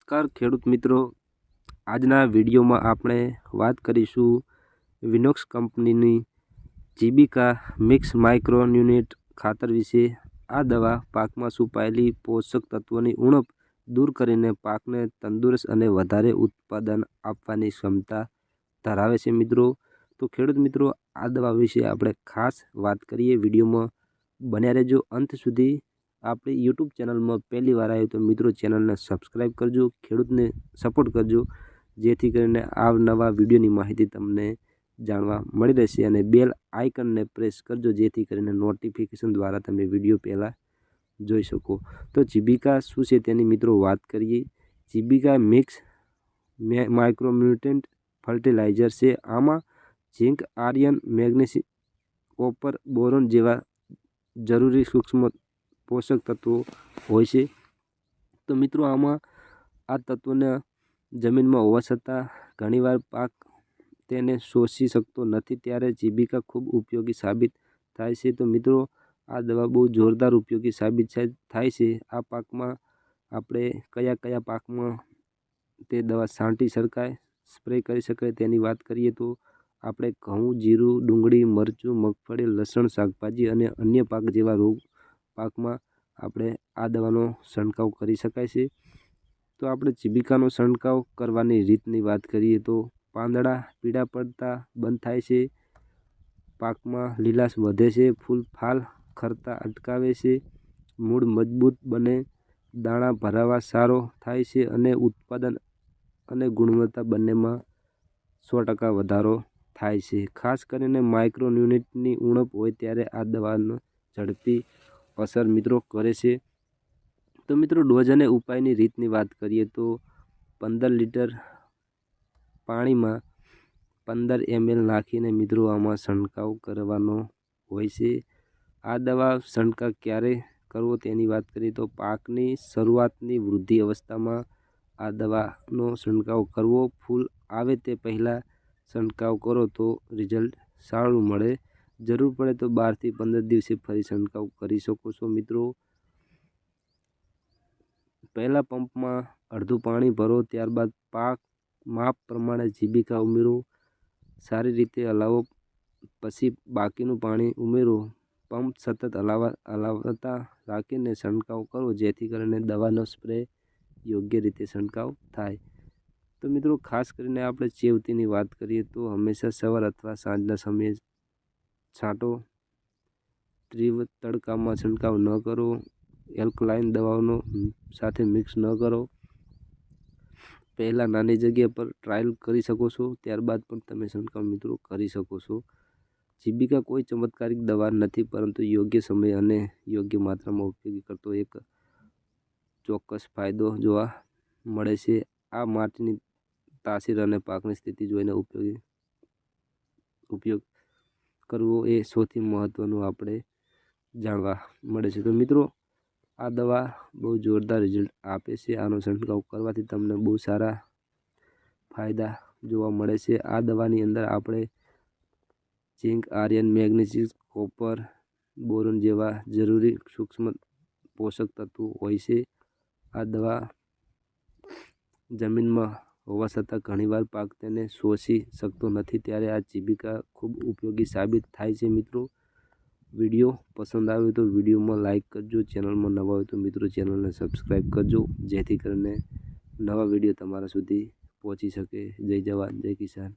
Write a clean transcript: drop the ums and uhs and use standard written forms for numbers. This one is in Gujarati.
નમસ્કાર ખેડૂત મિત્રો, આજના વિડીયોમાં આપણે વાત કરીશું વિનોક્સ કંપનીની જીબીકા મિક્સ માઇક્રો ન્યુટ્રિએન્ટ ખાતર વિશે। આ દવા પાકમાં છુપાયેલી પોષક તત્વોની ઉણપ દૂર કરીને પાકને તંદુરસ્ત અને વધારે ઉત્પાદન આપવાની ક્ષમતા ધરાવે છે મિત્રો। તો ખેડૂત મિત્રો, આ દવા વિશે આપણે ખાસ વાત કરીએ। વિડીયોમાં બન્યા રહેજો અંત સુધી। આપણી યુટ્યુબ ચેનલમાં પહેલી વાર આવ્યો તો મિત્રો ચેનલને સબસ્ક્રાઈબ કરજો, ખેડૂતને સપોર્ટ કરજો, જેથી કરીને નવા વિડીયોની માહિતી તમને જાણવા મળી રહેશે। અને બેલ આઇકનને પ્રેસ કરજો, જેથી કરીને નોટિફિકેશન દ્વારા તમે વિડીયો પહેલાં જોઈ શકો। તો જીબીકા શું છે તેની મિત્રો વાત કરીએ। જીબીકા મિક્સ માઇક્રોન્યુટ્રિએન્ટ ફર્ટિલાઇઝર છે। આમાં zinc, iron, magnesium, copper, boron જેવા જરૂરી સૂક્ષ્મ પોષક તત્વો હોય છે। તો મિત્રો આમાં આ તત્વોને જમીનમાં હોવા છતાં ઘણીવાર પાક તેને શોષી શકતો નથી, ત્યારે જીબીકા ખૂબ ઉપયોગી સાબિત થાય છે। તો મિત્રો આ દવા બહુ જોરદાર ઉપયોગી સાબિત થાય છે। આ પાકમાં આપણે કયા પાકમાં તે દવા છાંટી શકાય, સ્પ્રે કરી શકાય તેની વાત કરીએ તો આપણે ઘઉં, જીરું, ડુંગળી, મરચું, મગફળી, લસણ, શાકભાજી અને અન્ય પાક જેવા રોગ પાકમાં આપણે આ દવાનો છંટકાવ કરી શકાય છે। તો આપણે જીબીકાનો છંટકાવ કરવાની રીતની વાત કરીએ તો પાંદડા પીળા પડતા બંધ થાય છે, પાકમાં લીલાશ વધે છે, ફૂલ ખરતા અટકાવે છે, મૂળ મજબૂત બને, દાણા ભરાવા સારો થાય છે અને ઉત્પાદન અને ગુણવત્તા બંનેમાં 100% વધારો થાય છે। ખાસ કરીને માઇક્રોન્યુટ્રિએન્ટની ઉણપ હોય ત્યારે આ દવાનો ઝડપી અસર મિત્રો કરે છે। તો મિત્રો ડોઝ અને ઉપાયની રીતની વાત કરીએ તો 15 લીટર પાણીમાં 15 ml નાખીને મિત્રો આમાં છંટકાવ કરવાનો હોય છે। આ દવા છંટકાવ ક્યારે કરવો તેની વાત કરીએ તો પાકની શરૂઆતની વૃદ્ધિ અવસ્થામાં આ દવાનો છંટકાવ કરવો। ફૂલ આવે તે પહેલાં છંટકાવ કરો તો રિઝલ્ટ સારું મળે। જરૂર પડે તો 12 થી 15 દિવસે ફરી છંટકાવ કરી શકો છો મિત્રો। પહેલા પંપમાં અડધું પાણી ભરો, ત્યારબાદ પાક માપ પ્રમાણે જીબીકા ઉમેરો, સારી રીતે હલાવો, પછી બાકીનું પાણી ઉમેરો। પંપ સતત હલાવતા રાખીને છંટકાવ કરો, જેથી કરીને દવાનો સ્પ્રે યોગ્ય રીતે છંટકાવ થાય। તો મિત્રો ખાસ કરીને આપણે ચેવતીની વાત કરીએ તો હંમેશા સવાર અથવા સાંજના સમયે છાંટો। તીવ્ર તડકામાં છંટકાવ ન કરો, એલ્કલાઇન દવાઓનો સાથે મિક્સ ન કરો। પહેલાં નાની જગ્યા પર ટ્રાયલ કરી શકો છો, ત્યારબાદ પણ તમે છંટકાવ મિત્રો કરી શકો છો। જીબીકા કોઈ ચમત્કારિક દવા નથી, પરંતુ યોગ્ય સમય અને યોગ્ય માત્રામાં ઉપયોગ કરતો એક ચોક્કસ ફાયદો જોવા મળે છે। આ માટીની તાસીર અને પાકની સ્થિતિ જોઈને ઉપયોગ કરવો એ સૌથી મહત્વનું આપણે જાણવા મળે છે। તો મિત્રો આ દવા બહુ જોરદાર રિઝલ્ટ આપે છે। આનો છંટકાવ કરવાથી તમને બહુ સારા ફાયદા જોવા મળે છે। આ દવાની અંદર આપણે zinc, iron, magnesium, copper, boron જેવા જરૂરી સૂક્ષ્મ પોષક તત્વો હોય છે। આ દવા જમીનમાં હોવા છતાં ઘણીવાર પાક તેને શોષી શકતો નથી, ત્યારે આ જીબીકા ખૂબ ઉપયોગી સાબિત થાય છે મિત્રો। વિડીયો પસંદ આવ્યો તો વિડીયોમાં લાઇક કરજો, ચેનલમાં નવા હોય તો મિત્રો ચેનલને સબસ્ક્રાઈબ કરજો, જેથી કરીને નવા વિડીયો તમારા સુધી પહોંચી શકે। જય જવાન, જય કિસાન।